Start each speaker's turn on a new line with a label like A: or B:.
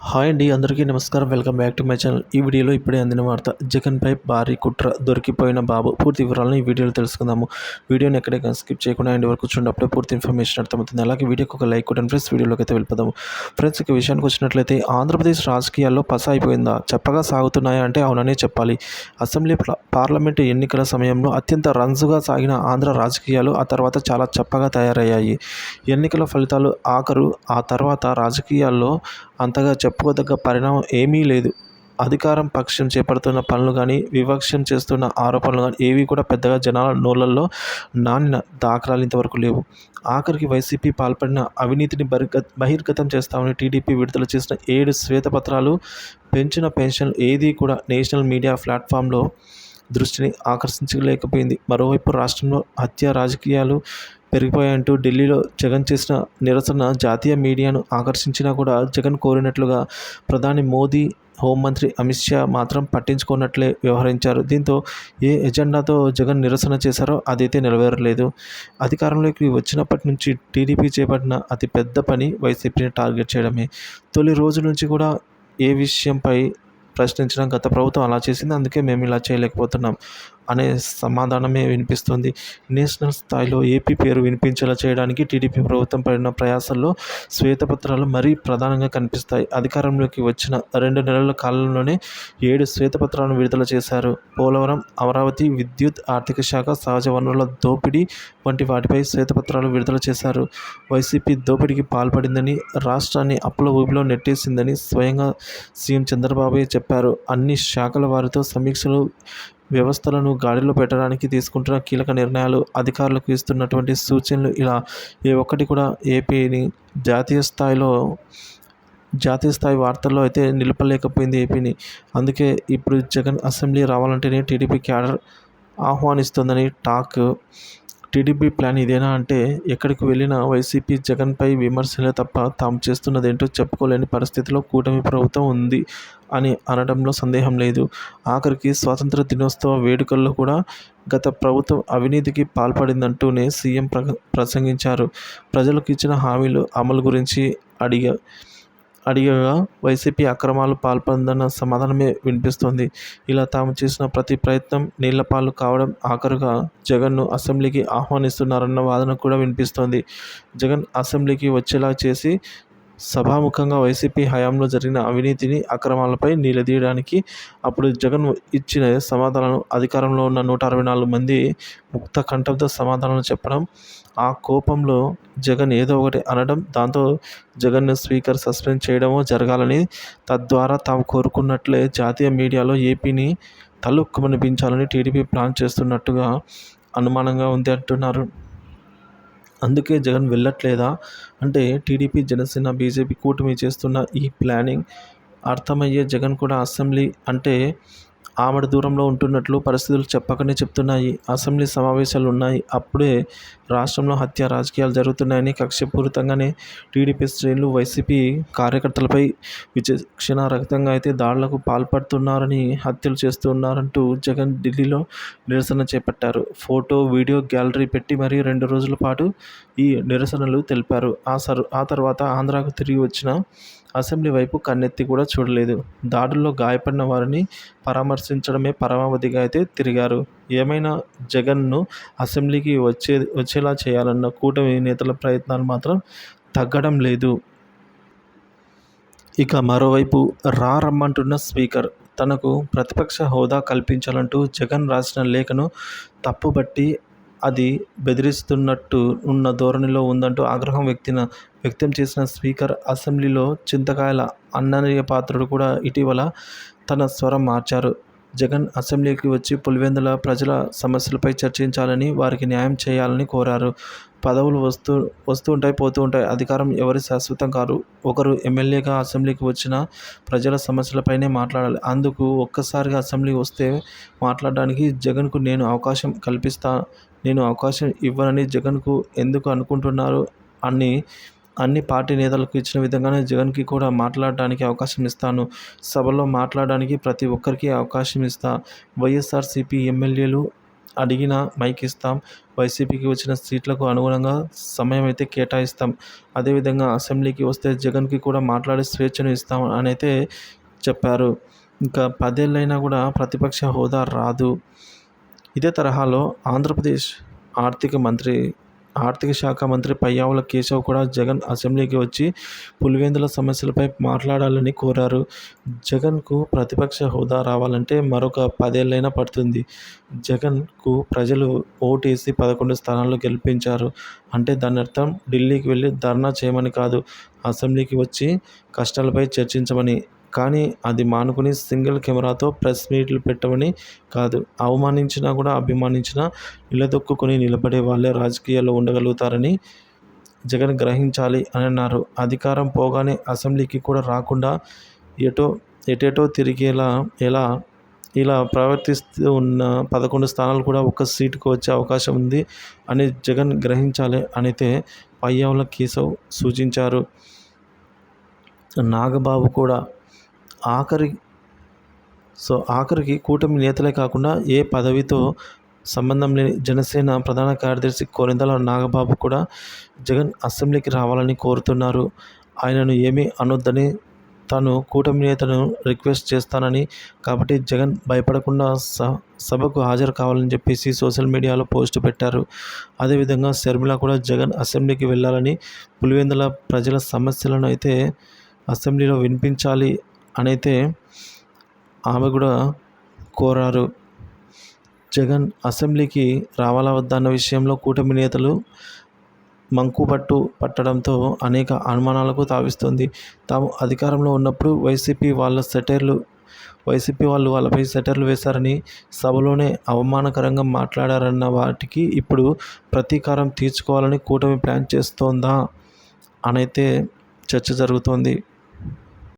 A: Hi అండి, అందరికీ నమస్కారం. Welcome back to my channel. ఈ వీడియోలో ఇప్పుడే అందిన వార్త, జగన్పై భారీ కుట్ర, దొరికిపోయిన బాబు. పూర్తి వివరాలను ఈ వీడియోలో తెలుసుకుందాము. వీడియోని ఎక్కడే స్కిప్ చేయకుండా ఎండ్ వరకు చూడప్పుడే పూర్తి ఇన్ఫర్మేషన్ అర్థమవుతుంది. అలాగే వీడియోకి ఒక లైక్ కొట్టండి ఫ్రెండ్స్. వీడియోలోకి అయితే వెళ్ళిపోదాము. ఫ్రెండ్స్, ఇక విషయానికి వచ్చినట్లయితే ఆంధ్రప్రదేశ్ రాజకీయాల్లో పస అయిపోయిందా, చెప్పగా సాగుతున్నాయా అంటే అవుననే చెప్పాలి. అసెంబ్లీ పార్లమెంటు ఎన్నికల సమయంలో అత్యంత రంజుగా సాగిన ఆంధ్ర రాజకీయాలు ఆ తర్వాత చాలా చప్పగా తయారయ్యాయి. ఎన్నికల ఫలితాలు ఆఖరు, ఆ తర్వాత రాజకీయాల్లో అంతగా చెప్పుకోదగ్గ పరిణామం ఏమీ లేదు. అధికారం పక్షం చేపడుతున్న పనులు కానీ, వివక్షం చేస్తున్న ఆరోపణలు కానీ ఏవి కూడా పెద్దగా జనాల నోళ్లలో నానిన దాఖలాలు ఇంతవరకు లేవు. ఆఖరికి వైసీపీ పాల్పడిన అవినీతిని బహిర్గతం చేస్తామని టీడీపీ విడుదల చేసిన 7 శ్వేతపత్రాలు, పెంచిన పెన్షన్ ఏదీ కూడా నేషనల్ మీడియా ప్లాట్ఫామ్లో దృష్టిని ఆకర్షించలేకపోయింది. మరోవైపు రాష్ట్రంలో హత్య రాజకీయాలు పెరిగిపోయాయంటూ ఢిల్లీలో జగన్ చేసిన నిరసన జాతీయ మీడియాను ఆకర్షించినా కూడా జగన్ కోరినట్లుగా ప్రధాని మోదీ, హోంమంత్రి అమిత్ షా మాత్రం పట్టించుకున్నట్లే వ్యవహరించారు. దీంతో ఏ ఎజెండాతో జగన్ నిరసన చేశారో అదైతే నెరవేరలేదు. అధికారంలోకి వచ్చినప్పటి నుంచి టీడీపీ చేపట్టిన అతి పెద్ద పని వైసీపీని టార్గెట్ చేయడమే. తొలి రోజు నుంచి కూడా ఏ విషయంపై ప్రశ్నించిన గత ప్రభుత్వం అలా చేసింది, అందుకే మేము ఇలా చేయలేకపోతున్నాం అనే సమాధానమే వినిపిస్తుంది. నేషనల్ స్థాయిలో ఏపీ పేరు వినిపించేలా చేయడానికి టీడీపీ ప్రభుత్వం పడిన ప్రయాసాల్లో శ్వేతపత్రాలు మరీ ప్రధానంగా కనిపిస్తాయి. అధికారంలోకి వచ్చిన 2 నెలల కాలంలోనే 7 శ్వేతపత్రాలను విడుదల చేశారు. పోలవరం, అమరావతి, విద్యుత్, ఆర్థిక శాఖ, సహజ వనరుల దోపిడీ వంటి వాటిపై శ్వేతపత్రాలు విడుదల చేశారు. వైసీపీ దోపిడీకి పాల్పడిందని, రాష్ట్రాన్ని అప్పుల ఊబిలో నెట్టేసిందని స్వయంగా సీఎం చంద్రబాబే చెప్పారు. అన్ని శాఖల వారితో సమీక్షలు, వ్యవస్థలను గాడిలో పెట్టడానికి తీసుకుంటున్న కీలక నిర్ణయాలు, అధికారులకు ఇస్తున్నటువంటి సూచనలు, ఇలా ఏ ఒక్కటి కూడా ఏపీని జాతీయ స్థాయి వార్తల్లో అయితే నిలపలేకపోయింది ఏపీని. అందుకే ఇప్పుడు జగన్ అసెంబ్లీ రావాలంటేనే టీడీపీ క్యాడర్ ఆహ్వానిస్తుందని టాక్. టీడీపీ ప్లాన్ ఇదేనా అంటే ఎక్కడికి వెళ్ళినా వైసీపీ జగన్పై విమర్శలే తప్ప తాము చేస్తున్నదేంటో చెప్పుకోలేని పరిస్థితిలో కూటమి ప్రభుత్వం ఉంది అని అనడంలో సందేహం లేదు. ఆఖరికి స్వాతంత్ర దినోత్సవ వేడుకల్లో కూడా గత ప్రభుత్వం అవినీతికి పాల్పడిందంటూనే సీఎం ప్రసంగించారు. ప్రజలకు ఇచ్చిన హామీలు అమలు గురించి అడిగగా వైసీపీ అక్రమాలు పాల్పడిందన్న సమాధానమే వినిపిస్తోంది. ఇలా తాము చేసిన ప్రతి ప్రయత్నం నీళ్లపాలు కావడం, ఆఖరుగా జగన్ను అసెంబ్లీకి ఆహ్వానిస్తున్నారన్న వాదన కూడా వినిపిస్తోంది. జగన్ అసెంబ్లీకి వచ్చేలా చేసి సభాముఖంగా వైసీపీ హయాంలో జరిగిన అవినీతిని, అక్రమాలపై నిలదీయడానికి అప్పుడు జగన్ ఇచ్చిన సమాధానాలు, అధికారంలో ఉన్న 164 మంది ముక్త కంఠంతో సమాధానాలు చెప్పడం, ఆ కోపంలో జగన్ ఏదో ఒకటి అనడం, దాంతో జగన్ను స్పీకర్ సస్పెండ్ చేయడమో జరగాలని, తద్వారా తాము కోరుకున్నట్లే జాతీయ మీడియాలో ఏపీని తళుక్కుమనిపించాలని టీడీపీ ప్లాన్ చేస్తున్నట్టుగా అనుమానంగా ఉంది అంటున్నారు. అందుకే జగన్ వెళ్ళట్లేదా అంటే టీడీపీ, జనసేన, బీజేపీ కూటమి చేస్తున్న ఈ ప్లానింగ్ అర్థమయ్యే జగన్ కూడా అసెంబ్లీ అంటే ఆమడ దూరంలో ఉంటున్నట్లు పరిస్థితులు చెప్పకనే చెప్తున్నాయి. అసెంబ్లీ సమావేశాలు ఉన్నాయి, అప్పుడే రాష్ట్రంలో హత్య రాజకీయాలు జరుగుతున్నాయని కక్షపూరితంగానే టీడీపీ శ్రేణులు వైసీపీ కార్యకర్తలపై విచక్షణారహితంగా అయితే దాడులకు పాల్పడుతున్నారని, హత్యలు చేస్తున్నారంటూ జగన్ ఢిల్లీలో నిరసన చేపట్టారు. ఫోటో, వీడియో గ్యాలరీ పెట్టి మరీ 2 రోజుల పాటు ఈ నిరసనలు తెలిపారు. ఆ తర్వాత ఆంధ్రాకు తిరిగి వచ్చిన అసెంబ్లీ వైపు కన్నెత్తి కూడా చూడలేదు. దాడుల్లో గాయపడిన వారిని పరామర్శించడమే పరమావధిగా అయితే తిరిగారు. ఏమైనా జగన్ను అసెంబ్లీకి వచ్చేలా చేయాలన్న కూటమి నేతల ప్రయత్నాలు మాత్రం తగ్గడం లేదు. ఇక మరోవైపు రమ్మంటున్న స్పీకర్ తనకు ప్రతిపక్ష హోదా కల్పించాలంటూ జగన్ రాసిన లేఖను తప్పుబట్టి అది బెదిరిస్తున్నట్టు ఉన్న ధోరణిలో ఉందంటూ ఆగ్రహం వ్యక్తం చేసిన స్పీకర్, అసెంబ్లీలో చింతకాయల అన్నయ్య పాత్రుడు కూడా ఇటీవల తన స్వరం మార్చారు. జగన్ అసెంబ్లీకి వచ్చి పులివెందుల ప్రజల సమస్యలపై చర్చించాలని, వారికి న్యాయం చేయాలని కోరారు. పదవులు వస్తూ ఉంటాయి, పోతూ ఉంటాయి. అధికారం ఎవరి శాశ్వతం కాదు. ఒకరు ఎమ్మెల్యేగా అసెంబ్లీకి వచ్చిన ప్రజల సమస్యలపైనే మాట్లాడాలి. అందుకు ఒక్కసారిగా అసెంబ్లీ వస్తే మాట్లాడడానికి జగన్కు నేను అవకాశం ఇవ్వనని జగన్కు ఎందుకు అనుకుంటున్నారు? అన్ని పార్టీ నేతలకు ఇచ్చిన విధంగానే జగన్కి కూడా మాట్లాడడానికి అవకాశం ఇస్తాను. సభలో మాట్లాడడానికి ప్రతి ఒక్కరికి అవకాశం ఇస్తా. వైఎస్ఆర్సీపీ ఎమ్మెల్యేలు అడిగినా మైక్ ఇస్తాం. వైసీపీకి వచ్చిన సీట్లకు అనుగుణంగా సమయం అయితే కేటాయిస్తాం. అదేవిధంగా అసెంబ్లీకి వస్తే జగన్‌కి కూడా మాట్లాడే స్వేచ్ఛను ఇస్తాం అనైతే చెప్పారు. ఇంకా 10 ఏళ్లైనా కూడా ప్రతిపక్ష హోదా రాదు. ఇదే తరహాలో ఆంధ్రప్రదేశ్ ఆర్థిక శాఖ మంత్రి పయ్యావుల కేశవ్ కూడా జగన్ అసెంబ్లీకి వచ్చి పులివెందుల సమస్యలపై మాట్లాడాలని కోరారు. జగన్‌కు ప్రతిపక్ష హోదా రావాలంటే మరొక 10 ఏళ్లైనా పడుతుంది. జగన్‌కు ప్రజలు ఓటేసి 11 స్థానాల్లో గెలిపించారు. అంటే దానర్థం ఢిల్లీకి వెళ్లి ధర్నా చేయమని కాదు, అసెంబ్లీకి వచ్చి కష్టాలపై చర్చించమని. కానీ అది మానుకుని సింగిల్ కెమెరాతో ప్రెస్ మీట్లు పెట్టమని కాదు. అవమానించినా కూడా అభిమానించినా నిలదొక్కుకొని నిలబడే వాళ్ళే రాజకీయాల్లో ఉండగలుగుతారని జగన్ గ్రహించాలి అని అన్నారు. అధికారం పోగానే అసెంబ్లీకి కూడా రాకుండా ఎటేటో తిరిగేలా ఇలా ప్రవర్తిస్తూ ఉన్న 11 స్థానాలు కూడా ఒక్క సీటుకు వచ్చే అవకాశం ఉంది అని జగన్ గ్రహించాలి అనైతే పయ్యావుల కేశవ్ సూచించారు. నాగబాబు కూడా ఆఖరికి కూటమి నేతలే కాకుండా ఏ పదవితో సంబంధం లేని జనసేన ప్రధాన కార్యదర్శి కొణిదెల నాగబాబు కూడా జగన్ అసెంబ్లీకి రావాలని కోరుతున్నారు. ఆయనను ఏమీ అనొద్దని, తాను కూటమి నేతను రిక్వెస్ట్ చేస్తానని, కాబట్టి జగన్ భయపడకుండా సభకు హాజరు కావాలని చెప్పేసి సోషల్ మీడియాలో పోస్ట్ పెట్టారు. అదేవిధంగా షర్మిల కూడా జగన్ అసెంబ్లీకి వెళ్ళాలని, పులివెందుల ప్రజల సమస్యలను అయితే అసెంబ్లీలో వినిపించాలి అనైతే ఆమె కూడా కోరారు. జగన్ అసెంబ్లీకి రావాలా వద్దా అన్న విషయంలో కూటమి నేతలు మంకుపట్టు పట్టడంతో అనేక అనుమానాలకు తావిస్తుంది. తాము అధికారంలో ఉన్నప్పుడు వైసీపీ వాళ్ళు వాళ్ళపై సెటర్లు వేశారని, సభలోనే అవమానకరంగా మాట్లాడారన్న వాటికి ఇప్పుడు ప్రతీకారం తీర్చుకోవాలని కూటమి ప్లాన్ చేస్తోందా అనైతే చర్చ జరుగుతోంది.